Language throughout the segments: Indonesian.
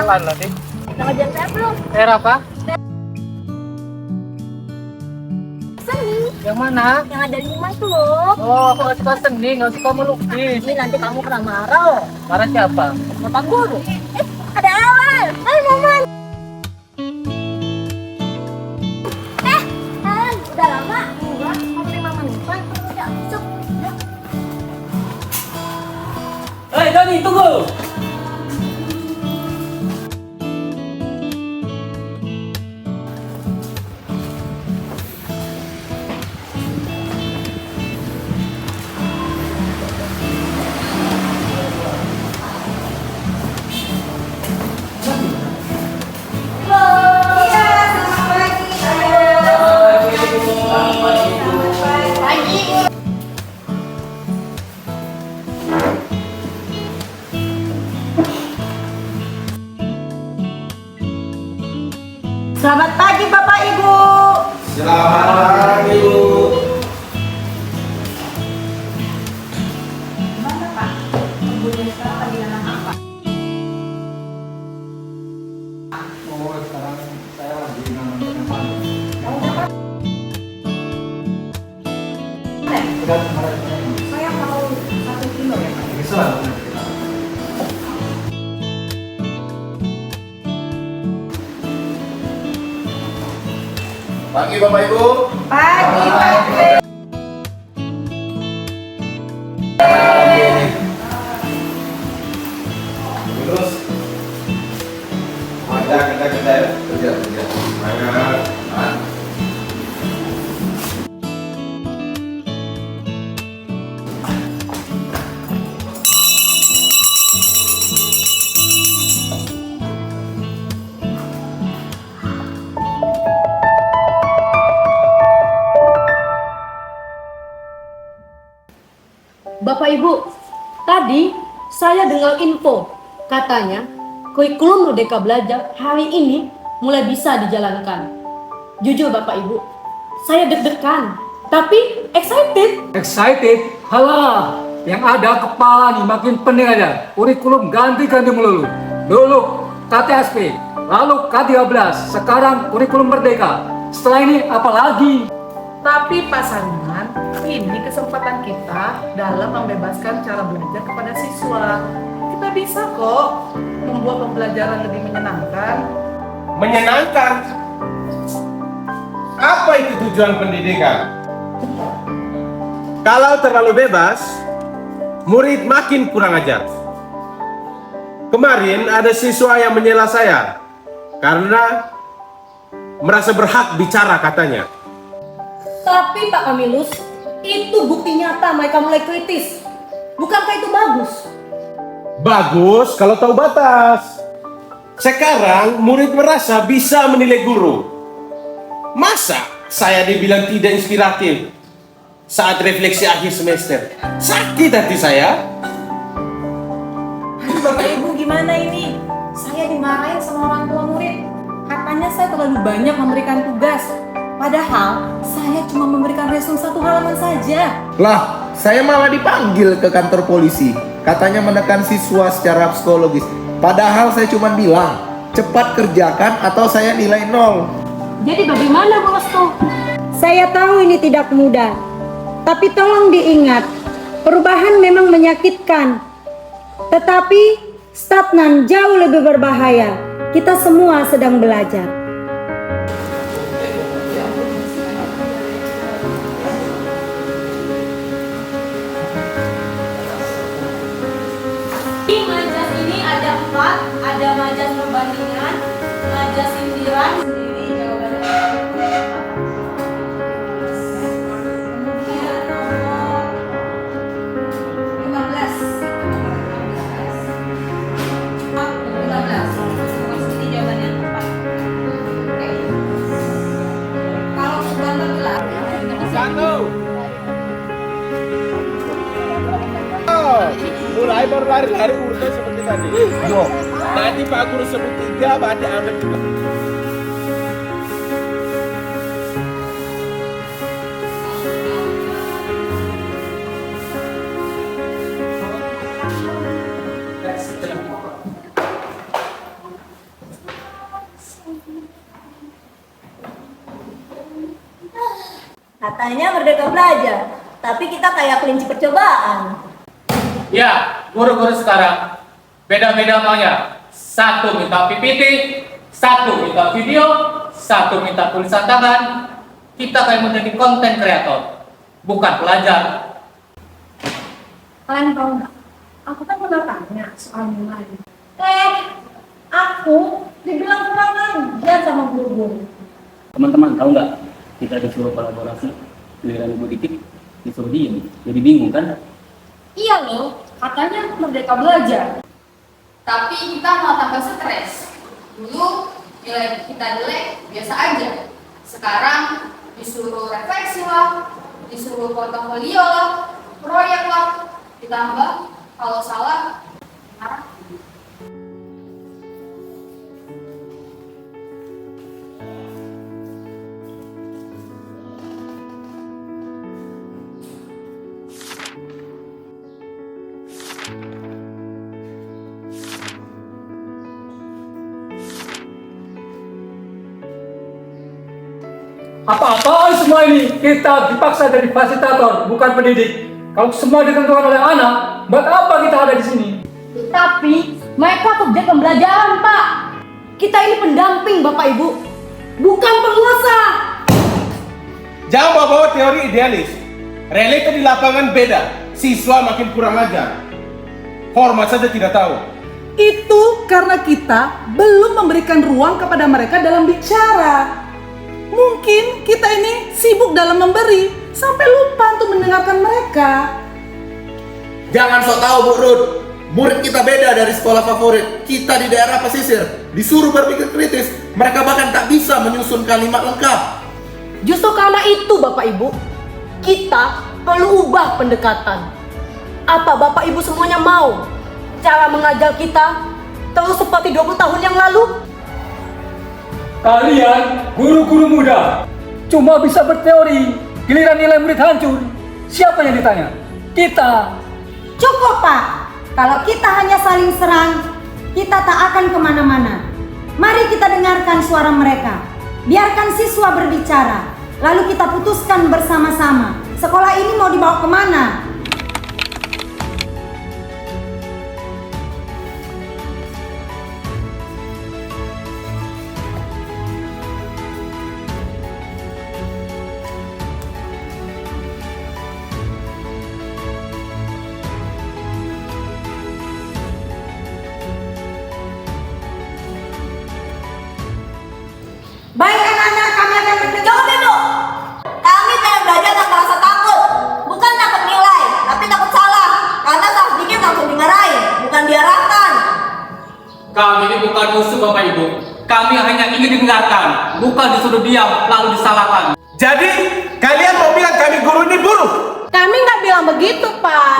kenalan nanti. Udah ngajar saya belum? Daerah apa? Seni. Yang mana? Yang ada 5 itu loh. Oh, aku nggak suka seni, nggak suka melukis. Ini nanti kamu kena marah loh. Marah siapa? Bapak guru. Ada Alan. Hai Maman. Alan, udah lama? Enggak, mau terima manusia. Ya, masuk. Ya. Hei, Doni, tunggu! Selamat pagi Bapak Ibu. Selamat pagi, Bu. Gimana Pak? Ibunya sekarang lagi dalam apa? Oh, sekarang saya lagi nanam padi. Udah kemarin. Saya mau 1 kilo ya Pak. Bisa. Pagi Bapak Ibu. Pagi Pak. Terus ada kerja semangat. Bapak Ibu, tadi saya dengar info, katanya kurikulum Merdeka Belajar hari ini mulai bisa dijalankan. Jujur Bapak Ibu, saya deg-degan, tapi excited. Excited? Halah, yang ada kepala nih makin pening aja. Kurikulum ganti-ganti melulu. Dulu KTSP, lalu K13, sekarang kurikulum Merdeka. Setelah ini apa lagi? Tapi Pak Saniman, ini kesempatan kita dalam membebaskan cara belajar kepada siswa. Kita bisa kok membuat pembelajaran lebih menyenangkan. Menyenangkan. Apa itu tujuan pendidikan? Kalau terlalu bebas, murid makin kurang ajar. Kemarin ada siswa yang menyela saya karena merasa berhak bicara katanya. Tapi Pak Kamilus, itu bukti nyata mereka mulai kritis. Bukankah itu bagus? Bagus kalau tahu batas. Sekarang murid merasa bisa menilai guru. Masa saya dibilang tidak inspiratif saat refleksi akhir semester? Sakit hati saya. Aduh Bapak Ibu gimana ini? Saya dimarahin sama orang tua murid. Katanya saya terlalu banyak memberikan tugas. Padahal saya cuma memberikan resume 1 halaman saja. Lah, saya malah dipanggil ke kantor polisi. Katanya menekan siswa secara psikologis. Padahal saya cuma bilang, cepat kerjakan atau saya nilai 0. Jadi bagaimana Bu Restu? Saya tahu ini tidak mudah, tapi tolong diingat, perubahan memang menyakitkan. Tetapi stagnan jauh lebih berbahaya. Kita semua sedang belajar. Di majas ini ada 4, ada majas perbandingan, majas sindiran, sendiri jawabannya. Kemudian nomor 15. 15. Sini jawabannya tepat. Oke. Kalau sudah tergelar, Mulai baru lari-lari urusan seperti tadi. Yo, tadi Pak Guru sebut 3, berarti ambil juga. Katanya merdeka belajar, tapi kita kayak kelinci percobaan. Ya, guru-guru sekarang beda-beda maunya. Satu minta PPT, satu minta video, satu minta tulisan tangan. Kita kayak menjadi konten kreator, bukan pelajar. Kalian tahu nggak? Aku kan pernah tanya soal nilai. Aku dibilang kurang ajar sama guru-guru. Teman-teman tahu nggak, kita disuruh kolaborasi, giliran ibu dikit disuruh diem, jadi bingung kan? Iya loh, katanya merdeka belajar. Tapi kita malah tambah stres. Dulu nilai kita jelek, biasa aja. Sekarang disuruh refleksi lah, disuruh portofolio lah, proyek lah. Ditambah kalau salah, marah. Apa-apaan semua ini? Kita dipaksa jadi fasilitator, bukan pendidik. Kalau semua ditentukan oleh anak, buat apa kita ada di sini? Tapi mereka subjek pembelajaran, Pak. Kita ini pendamping, Bapak Ibu, bukan penguasa. Jangan bawa-bawa teori idealis. Realita di lapangan beda. Siswa makin kurang ajar. Hormat saja tidak tahu. Itu karena kita belum memberikan ruang kepada mereka dalam bicara. Mungkin kita ini sibuk dalam memberi, sampai lupa untuk mendengarkan mereka. Jangan sok tahu Bu Rud. Murid kita beda dari sekolah favorit. Kita di daerah pesisir, disuruh berpikir kritis. Mereka bahkan tak bisa menyusun kalimat lengkap. Justru karena itu, Bapak Ibu, kita perlu ubah pendekatan. Apa Bapak Ibu semuanya mau cara mengajar kita terus seperti 20 tahun yang lalu? Kalian, guru-guru muda, cuma bisa berteori, giliran nilai murid hancur. Siapa yang ditanya? Kita. Cukup Pak, kalau kita hanya saling serang, kita tak akan kemana-mana. Mari kita dengarkan suara mereka. Biarkan siswa berbicara, lalu kita putuskan bersama-sama. Sekolah ini mau dibawa kemana? Baik anak-anak, kami akan berbicara. Cukup Ibu, kami pengen belajar tanpa rasa takut. Bukan takut nilai, tapi takut salah. Karena salah sedikit langsung dimarahin, bukan diarahkan. Kami ini bukan musuh Bapak Ibu. Kami hanya ingin didengarkan, bukan disuruh diam lalu disalahkan. Jadi, kalian mau bilang kami guru ini buruk? Kami nggak bilang begitu, Pak.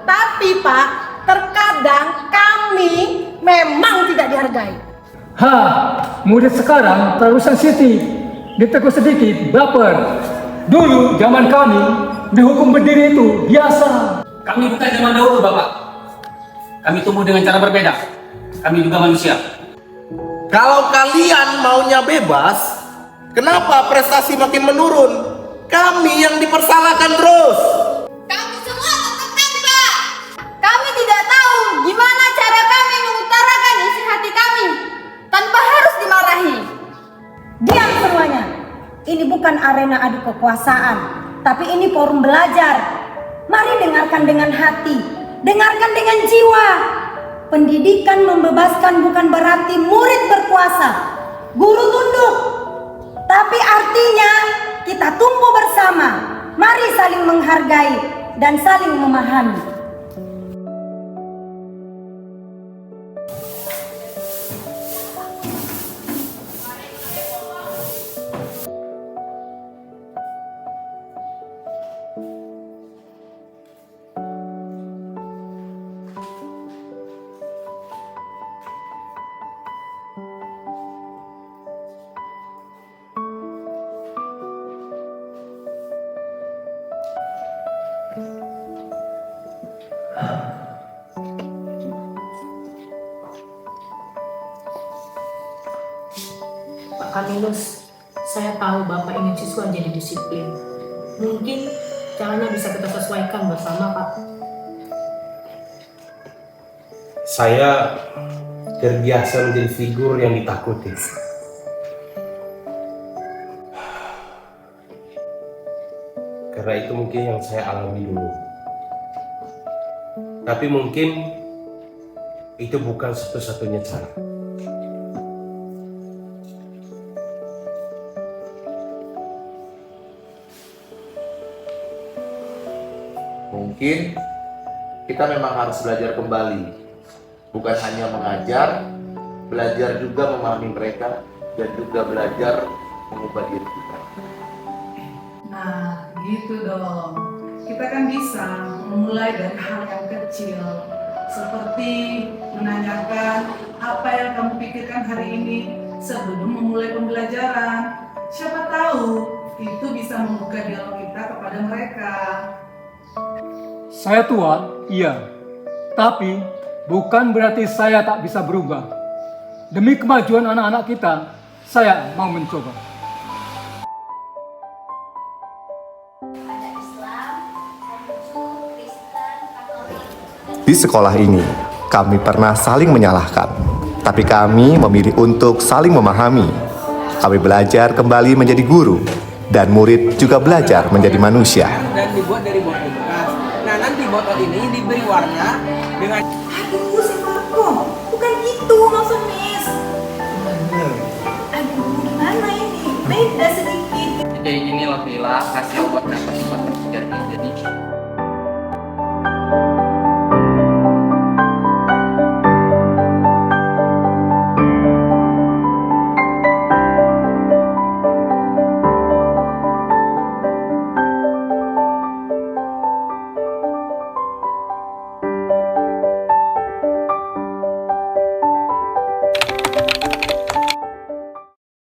Tapi, Pak, terkadang kami memang tidak dihargai. Murid sekarang terlalu sensitif, ditegur sedikit, baper. Dulu zaman kami, dihukum berdiri itu biasa. Kami bukan zaman dahulu, Bapak. Kami tumbuh dengan cara berbeda. Kami juga manusia. Kalau kalian maunya bebas, kenapa prestasi makin menurun? Kami yang dipersalahkan terus. Kami semua tertekan, Pak. Kami tidak tahu gimana cara kami mengutarakan isi hati kami tanpa harus dimarahi. Diam semuanya. Ini bukan arena adu kekuasaan, tapi ini forum belajar. Mari dengarkan dengan hati, dengarkan dengan jiwa. Pendidikan membebaskan bukan berarti murid berkuasa, guru tunduk. Tapi artinya kita tumbuh bersama. Mari saling menghargai dan saling memahami. Pak Kamilus, saya tahu Bapak ingin siswa jadi disiplin. Mungkin caranya bisa kita sesuaikan bersama, Pak. Saya terbiasa menjadi figur yang ditakuti. Karena itu mungkin yang saya alami dulu. Tapi mungkin itu bukan satu-satunya cara. Mungkin kita memang harus belajar kembali. Bukan hanya mengajar, belajar juga memahami mereka, dan juga belajar mengubah diri kita. Nah, gitu dong. Kita kan bisa memulai dari hal yang kecil, seperti menanyakan apa yang kamu pikirkan hari ini sebelum memulai pembelajaran. Siapa tahu itu bisa membuka dialog kita kepada mereka. Saya tua, iya. Tapi bukan berarti saya tak bisa berubah. Demi kemajuan anak-anak kita, saya mau mencoba. Ada Islam, Konghucu, Kristen, Katolik. Di sekolah ini, kami pernah saling menyalahkan, tapi kami memilih untuk saling memahami. Kami belajar kembali menjadi guru, dan murid juga belajar menjadi manusia. Dan dibuat dari botol bekas. Nah, nanti botol ini diberi warna dengan Aduh, si Marco, bukan itu maksud Miss. Aduh, gimana ini? Beda sedikit. Jadi gini loh Vila, hasil obat dapat 4 jadi